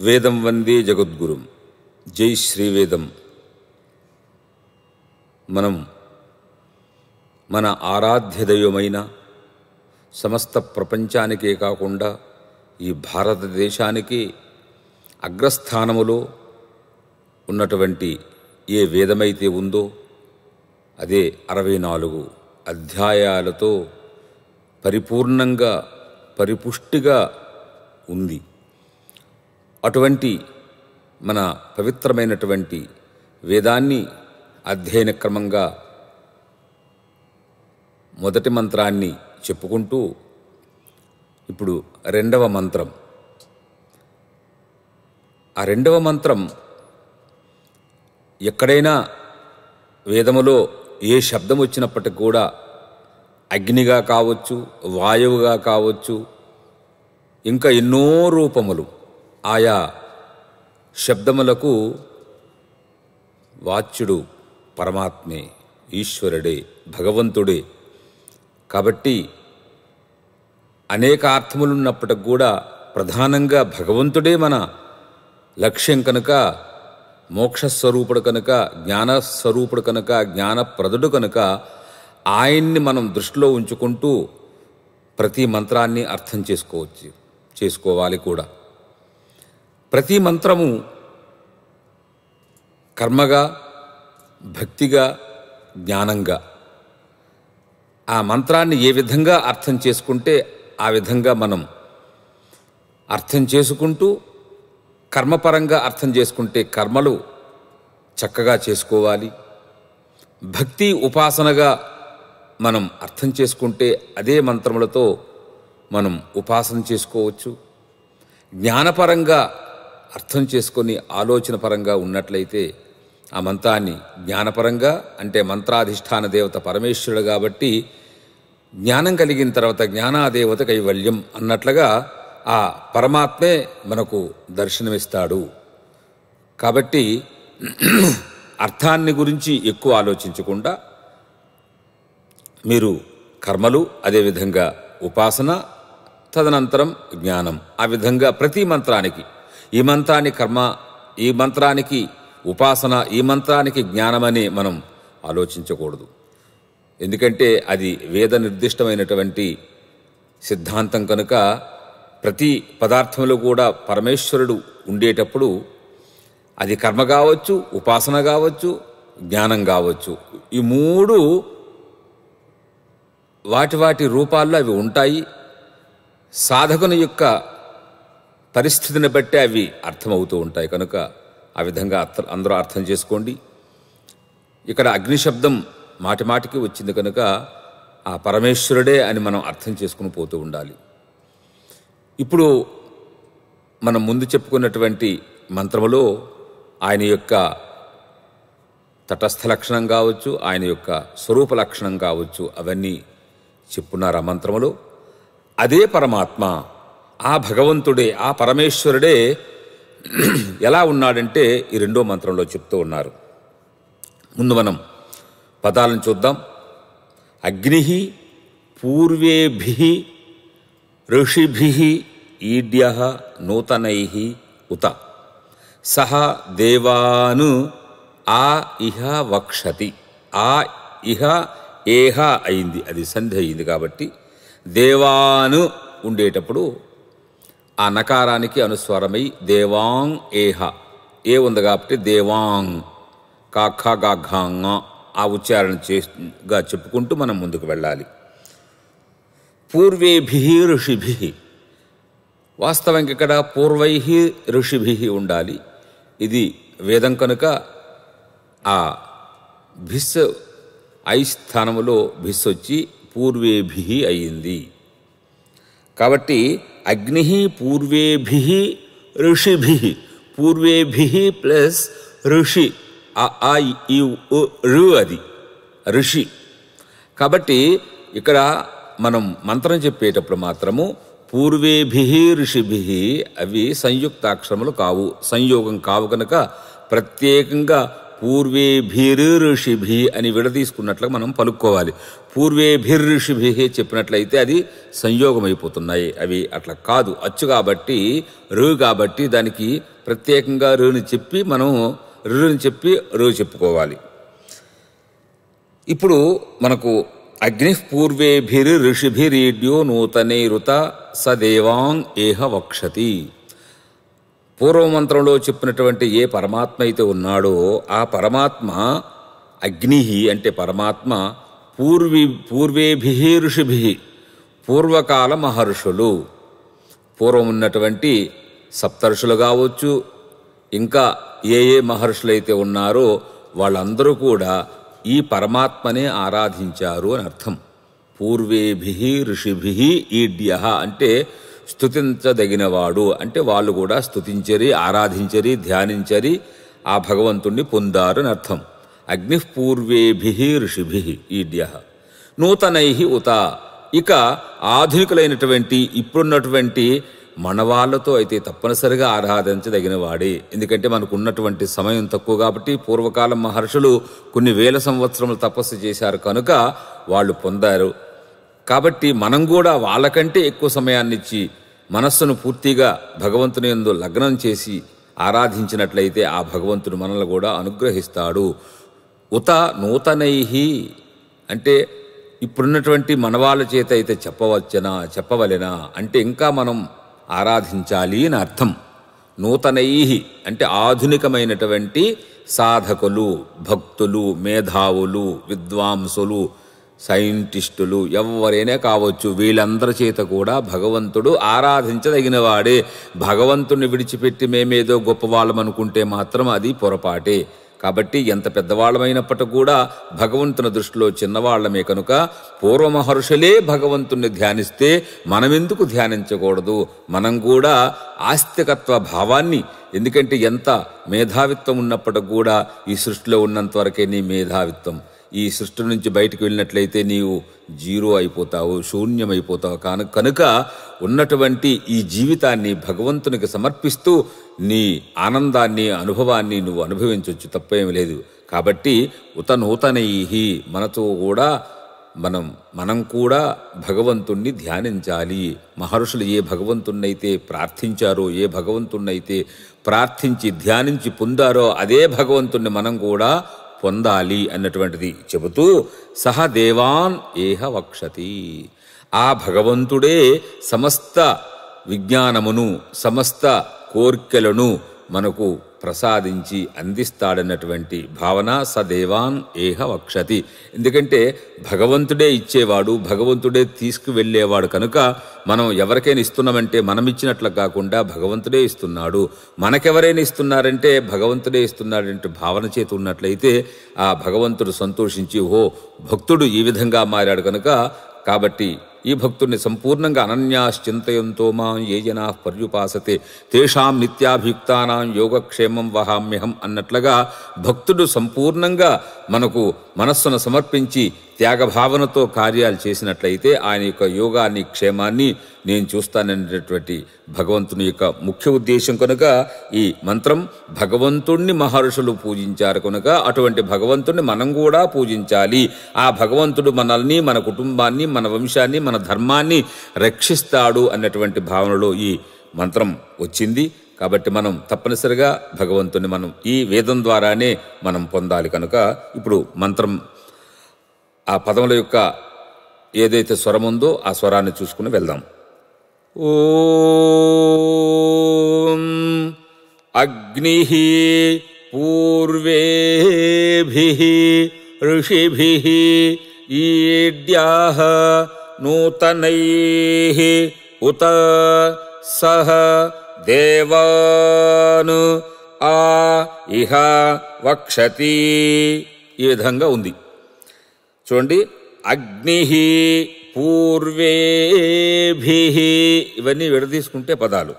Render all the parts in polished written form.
వేదం వందే జగద్గురుం. జై శ్రీవేదం. మనం మన ఆరాధ్య దైవమైన సమస్త ప్రపంచానికే కాకుండా ఈ భారతదేశానికి అగ్రస్థానములో ఉన్నటువంటి ఏ వేదమైతే ఉందో అదే 64 అధ్యాయాలతో పరిపూర్ణంగా పరిపుష్టిగా ఉంది. అటువంటి మన పవిత్రమైనటువంటి వేదాన్ని అధ్యయన క్రమంగా మొదటి మంత్రాన్ని చెప్పుకుంటూ ఇప్పుడు రెండవ మంత్రం. ఆ రెండవ మంత్రం ఎక్కడైనా వేదములో ఏ శబ్దం వచ్చినప్పటికి కూడా అగ్నిగా కావచ్చు, వాయువుగా కావచ్చు, ఇంకా ఎన్నో రూపములు ఆయా శబ్దములకు వాచ్యుడు పరమాత్మే, ఈశ్వరుడే, భగవంతుడే. కాబట్టి అనేక అర్థములున్నప్పటికి కూడా ప్రధానంగా భగవంతుడే మన లక్ష్యం కనుక, మోక్షస్వరూపుడు కనుక, జ్ఞానస్వరూపుడు కనుక, జ్ఞానప్రదుడు కనుక ఆయన్ని మనం దృష్టిలో ఉంచుకుంటూ ప్రతి మంత్రాన్ని అర్థం చేసుకోవాలి కూడా. ప్రతి మంత్రము కర్మగా, భక్తిగా, జ్ఞానంగా ఆ మంత్రాన్ని ఏ విధంగా అర్థం చేసుకుంటే ఆ విధంగా మనం అర్థం చేసుకుంటూ, కర్మపరంగా అర్థం చేసుకుంటే కర్మలు చక్కగా చేసుకోవాలి. భక్తి ఉపాసనగా మనం అర్థం చేసుకుంటే అదే మంత్రములతో మనం ఉపాసన చేసుకోవచ్చు. జ్ఞానపరంగా అర్థం చేసుకొని ఆలోచన పరంగా ఉన్నట్లయితే ఆ మంత్రాన్ని జ్ఞానపరంగా, అంటే మంత్రాధిష్టాన దేవత పరమేశ్వరుడు కాబట్టి జ్ఞానం కలిగిన తర్వాత జ్ఞానాదేవత కైవల్యం అన్నట్లుగా ఆ పరమాత్మే మనకు దర్శనమిస్తాడు. కాబట్టి అర్థాన్ని గురించి ఎక్కువ ఆలోచించకుండా మీరు కర్మలు, అదేవిధంగా ఉపాసన, తదనంతరం జ్ఞానం, ఆ విధంగా ప్రతి మంత్రానికి, ఈ మంత్రానికి కర్మ, ఈ మంత్రానికి ఉపాసన, ఈ మంత్రానికి జ్ఞానమని మనం ఆలోచించకూడదు. ఎందుకంటే అది వేద నిర్దిష్టమైనటువంటి సిద్ధాంతం కనుక ప్రతి పదార్థంలో కూడా పరమేశ్వరుడు ఉండేటప్పుడు అది కర్మ కావచ్చు, ఉపాసన కావచ్చు, జ్ఞానం కావచ్చు, ఈ మూడు వాటి రూపాల్లో అవి ఉంటాయి. సాధకుని యొక్క పరిస్థితిని బట్టి అవి అర్థమవుతూ ఉంటాయి కనుక ఆ విధంగా అందరూ అర్థం చేసుకోండి. ఇక్కడ అగ్నిశబ్దం మాటిమాటికి వచ్చింది కనుక ఆ పరమేశ్వరుడే అని మనం అర్థం చేసుకుని పోతూ ఉండాలి. ఇప్పుడు మనం ముందు చెప్పుకున్నటువంటి మంత్రములో ఆయన యొక్క తటస్థ లక్షణం కావచ్చు, ఆయన యొక్క స్వరూప లక్షణం కావచ్చు, అవన్నీ చెప్పున్నారు ఆ మంత్రములో. అదే పరమాత్మ, ఆ భగవంతుడే, ఆ పరమేశ్వరుడే ఎలా ఉన్నాడంటే ఈ రెండో మంత్రంలో చెప్తూ ఉన్నారు. ముందు మనం పదాలను చూద్దాం. అగ్ని పూర్వేభిః ఋషిభిః ఈడ్యః నూతనైః ఉత సహ దేవాను ఆ ఇహ వక్షతి. ఆ ఇహ ఏహ అయింది, అది సంధి అయింది కాబట్టి దేవాను ఉండేటప్పుడు ఆ నకారానికి అనుస్వారమై దేవాంగ్ ఏహ ఏ ఉంది కాబట్టి దేవాంగ్ కాఖ గాఘాంగ ఆ ఉచ్చారణ చేగా చెప్పుకుంటూ మనం ముందుకు వెళ్ళాలి. పూర్వేభి ఋషిభి, వాస్తవంగా ఇక్కడ పూర్వై ఋషిభి ఉండాలి. ఇది వేదం కనుక ఆ భిస్ ఐ స్థానములో భిస్ వచ్చి పూర్వేభి అయ్యింది. కాబట్టి అగ్ని పూర్వేభి ఋషిభి, పూర్వేభి ప్లస్ ఋషి ఋ అది ఋషి. కాబట్టి ఇక్కడ మనం మంత్రం చెప్పేటప్పుడు మాత్రము పూర్వేభి ఋషిభి అవి సంయుక్తాక్షరములు కావు, సంయోగం కావు కనుక ప్రత్యేకంగా పూర్వేభిర్ ఋషిభి అని విడదీసుకున్నట్లుగా మనం పలుక్కోవాలి. పూర్వేభిర్ ఋషిభి చెప్పినట్లయితే అది సంయోగం అయిపోతున్నాయి. అవి అట్లా కాదు, అచ్చు కాబట్టి రు కాబట్టి దానికి ప్రత్యేకంగా రుని చెప్పి మనం రుని చెప్పి రు చెప్పుకోవాలి. ఇప్పుడు మనకు అగ్ని పూర్వేభిర్ ఋషిభిరీడ్యో నూతనైరుత సదేవాంగ్ ఏహ వక్షతి. పూర్వమంత్రంలో చెప్పినటువంటి ఏ పరమాత్మ అయితే ఉన్నాడో ఆ పరమాత్మ అగ్ని అంటే పరమాత్మ పూర్వేభి ఋషిభి పూర్వకాల మహర్షులు, పూర్వం ఉన్నటువంటి సప్తర్షులు కావచ్చు, ఇంకా ఏ మహర్షులైతే ఉన్నారో వాళ్ళందరూ కూడా ఈ పరమాత్మనే ఆరాధించారు అని అర్థం. పూర్వేభి ఋషిభి ఈడ్య అంటే స్తుతించదగినవాడు అంటే వాళ్ళు కూడా స్తుతించరి, ఆరాధించరి, ధ్యానించరి, ఆ భగవంతుణ్ణి పొందారు అని అర్థం. అగ్ని పూర్వేభి ఋషిభి ఈడ్య నూతనై ఉత, ఇక ఆధునికులైనటువంటి ఇప్పుడున్నటువంటి మనవాళ్లతో అయితే తప్పనిసరిగా ఆరాధించదగిన వాడే. ఎందుకంటే మనకు ఉన్నటువంటి సమయం తక్కువ కాబట్టి పూర్వకాలం మహర్షులు కొన్ని వేల సంవత్సరములు తపస్సు చేశారు కనుక వాళ్ళు పొందారు. కాబట్టి మనం కూడా వాళ్ళకంటే ఎక్కువ సమయాన్ని ఇచ్చి మనస్సును పూర్తిగా భగవంతుని యందు లగ్నం చేసి ఆరాధించినట్లయితే ఆ భగవంతుడు మనల్ని కూడా అనుగ్రహిస్తాడు. ఉత నూతనై అంటే ఇప్పుడున్నటువంటి మనవాళ్ళ చేత అయితే చెప్పవలెనా అంటే ఇంకా మనం ఆరాధించాలి అని అర్థం. నూతనై అంటే ఆధునికమైనటువంటి సాధకులు, భక్తులు, మేధావులు, విద్వాంసులు, సైంటిస్టులు ఎవరైనా కావచ్చు, వీళ్ళందరి చేత కూడా భగవంతుడు ఆరాధించదగినవాడే. భగవంతుడిని విడిచిపెట్టి మేమేదో గొప్పవాళ్ళం అనుకుంటే మాత్రం అది పొరపాటే. కాబట్టి ఎంత పెద్దవాళ్ళమైనప్పటికీ కూడా భగవంతుని దృష్టిలో చిన్నవాళ్లమే కనుక పూర్వమహర్షులే భగవంతుణ్ణి ధ్యానిస్తే మనమెందుకు ధ్యానించకూడదు? మనం కూడా ఆస్తికత్వ భావాన్ని, ఎందుకంటే ఎంత మేధావిత్వం ఉన్నప్పటికి కూడా ఈ సృష్టిలో ఉన్నంత వరకే నీ మేధావిత్వం. ఈ సృష్టి నుంచి బయటకు వెళ్ళినట్లయితే నీవు జీరో అయిపోతావు, శూన్యమైపోతావు. కనుక ఉన్నటువంటి ఈ జీవితాన్ని భగవంతునికి సమర్పిస్తూ నీ ఆనందాన్ని, అనుభవాన్ని నువ్వు అనుభవించవచ్చు, తప్పేమీ లేదు. కాబట్టి ఉత నూతనై మనతో కూడా మనం కూడా భగవంతుణ్ణి ధ్యానించాలి. మహర్షులు ఏ భగవంతుణ్ణైతే ప్రార్థించారో, ఏ భగవంతుణ్ణైతే ప్రార్థించి ధ్యానించి పొందారో అదే భగవంతుణ్ణి మనం కూడా పొందాలి అన్నటువంటిది చెబుతూ సహ దేవాన్ ఏహ వక్షతి, ఆ భగవంతుడే సమస్త విజ్ఞానమును, సమస్త కోర్కెలను మనకు ప్రసాదించి అందిస్తాడన్నటువంటి భావన సదేవాన్ ఏహ వక్షతి. ఎందుకంటే భగవంతుడే ఇచ్చేవాడు, భగవంతుడే తీసుకువెళ్ళేవాడు కనుక మనం ఎవరికైనా ఇస్తున్నామంటే మనం ఇచ్చినట్లు కాకుండా భగవంతుడే ఇస్తున్నాడు. మనకెవరైనా ఇస్తున్నారంటే భగవంతుడే ఇస్తున్నాడంటే భావన చేతి ఉన్నట్లయితే ఆ భగవంతుడు సంతోషించి ఓ భక్తుడు ఈ విధంగా మారాడు కనుక, కాబట్టి ఈ భక్తుడిని సంపూర్ణంగా అనన్యాశ్చింతయంతో మాం ఏ జనా పర్యుపాసతే తేషాం నిత్యాభియుక్తానాం యోగక్షేమం వహామ్యహం అన్నట్లుగా భక్తుడు సంపూర్ణంగా మనకు మనస్సును సమర్పించి త్యాగభావనతో కార్యాలు చేసినట్లయితే ఆయన యొక్క యోగాన్ని, క్షేమాన్ని నేను చూస్తాననేటటువంటి భగవంతుని యొక్క ముఖ్య ఉద్దేశం కనుక ఈ మంత్రం భగవంతుణ్ణి మహర్షులు పూజించారు కనుక అటువంటి భగవంతుణ్ణి మనం కూడా పూజించాలి. ఆ భగవంతుడు మనల్ని, మన కుటుంబాన్ని, మన వంశాన్ని, మన ధర్మాన్ని రక్షిస్తాడు అన్నటువంటి భావనలో ఈ మంత్రం వచ్చింది. కాబట్టి మనం తప్పనిసరిగా భగవంతుని మనం ఈ వేదం ద్వారానే మనం పొందాలి కనుక ఇప్పుడు మంత్రం ఆ పదముల యొక్క ఏదైతే స్వరం ఉందో ఆ స్వరాన్ని చూసుకుని వెళ్దాం. ఓం అగ్నిః పూర్వేభిః ఋషిభిః ఈడ్యాః నూతనైః ఉత సహ దేవాన్ ఆ ఇహ వక్షతి. ఈ విధంగా ఉంది చూడండి. అగ్నిః పూర్వేభిః ఇవన్నీ విడదీసుకుంటే పదాలు.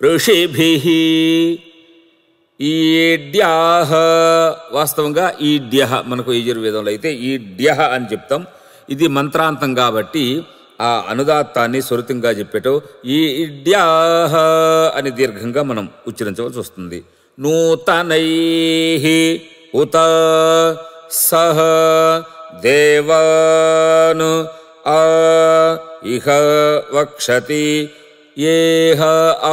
ఋషిభిః ఈడ్యాః వాస్తవంగా ఈడ్యః మనకు యజుర్వేదంలో అయితే ఈడ్యః అని చెప్తాం. ఇది మంత్రాంతం కాబట్టి ఆ అనుదాత్తాన్ని స్వరితంగా చెప్పేటో ఈడ్యాః అని దీర్ఘంగా మనం ఉచ్చరించవలసి వస్తుంది. నూతనైః ఉత సహ దేవాన్ ఆ ఇహ వక్షతి. ఏహ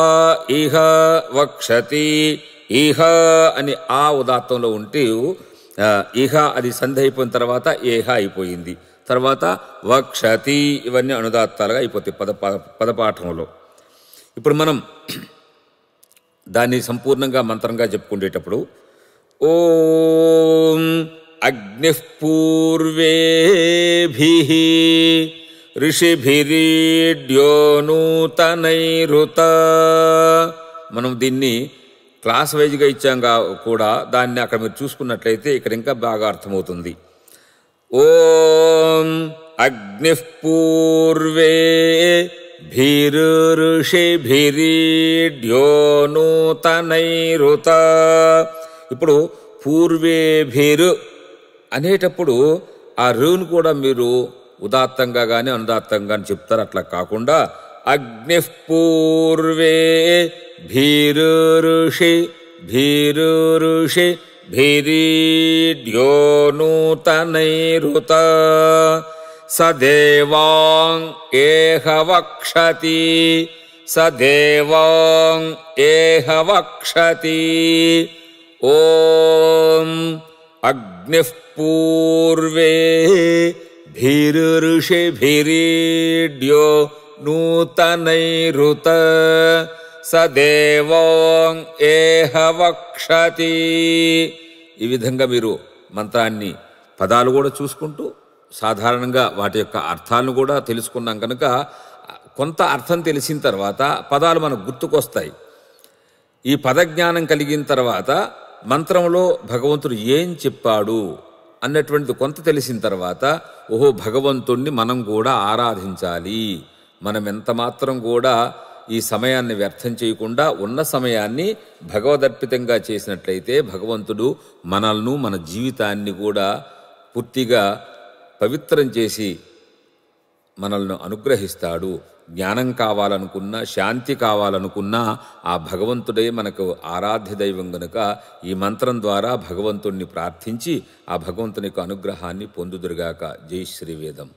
ఆ ఇహ వక్షతి. ఇహ అని ఆ ఉదాత్తంలో ఉంటే ఇహ అది సంధి అయిపోయిన తర్వాత ఏహ అయిపోయింది. తర్వాత వక్షతి ఇవన్నీ అనుదాత్తాలుగా అయిపోతాయి పదపాఠంలో. ఇప్పుడు మనం దాన్ని సంపూర్ణంగా మంత్రంగా చెప్పుకునేటప్పుడు ఓం అగ్నిః పూర్వేభిః ఋషిభిరీడ్యో నూతనైరుత. మనం దీన్ని క్లాస్ వైజ్గా ఇచ్చాం కూడా దాన్ని అక్కడ మీరు చూసుకున్నట్లయితే ఇక్కడ ఇంకా బాగా అర్థమవుతుంది. ఓం అగ్నిః పూర్వేభిర్ఋషిభిరీడ్యో నూతనైరుత. ఇప్పుడు పూర్వేభిర్ అనేటప్పుడు ఆ రును కూడా మీరు ఉదాత్తంగా కానీ అనుదాత్తంగా అని చెప్తారు. అట్లా కాకుండా అగ్నిః పూర్వేభిర్ఋషిభిరీడ్యో నూతనైరుత స దేవాన్ ఏహ వక్షతి. స దేవాన్ ఏహ వక్షతి. ఓం అగ్నిః పూర్వేభిర్ఋషిభిరీడ్యో నూతనైరుత స దేవాన్ ఏహ వక్షతి. ఈ విధంగా మీరు మంత్రాన్ని పదాలు కూడా చూసుకుంటూ సాధారణంగా వాటి యొక్క అర్థాలను కూడా తెలుసుకున్నాం కనుక కొంత అర్థం తెలిసిన తర్వాత పదాలు మనకు గుర్తుకొస్తాయి. ఈ పదజ్ఞానం కలిగిన తర్వాత మంత్రంలో భగవంతుడు ఏం చెప్పాడు అన్నటువంటిది కొంత తెలిసిన తర్వాత ఓహో భగవంతుణ్ణి మనం కూడా ఆరాధించాలి. మనం ఎంత మాత్రం కూడా ఈ సమయాన్ని వ్యర్థం చేయకుండా ఉన్న సమయాన్ని భగవదర్పితంగా చేసినట్లయితే భగవంతుడు మనల్ని మన జీవితాన్ని కూడా పూర్తిగా పవిత్రం చేసి మనల్ని అనుగ్రహిస్తాడు. జ్ఞానం కావాలనుకున్నా శాంతి కావాలనుకున్నా ఆ భగవంతుడే మనకు ఆరాధ్య దైవం గనుక ఈ మంత్రం ద్వారా భగవంతుణ్ణి ప్రార్థించి ఆ భగవంతుని యొక్క అనుగ్రహాన్ని పొందుదురుగాక. జై శ్రీవేదం.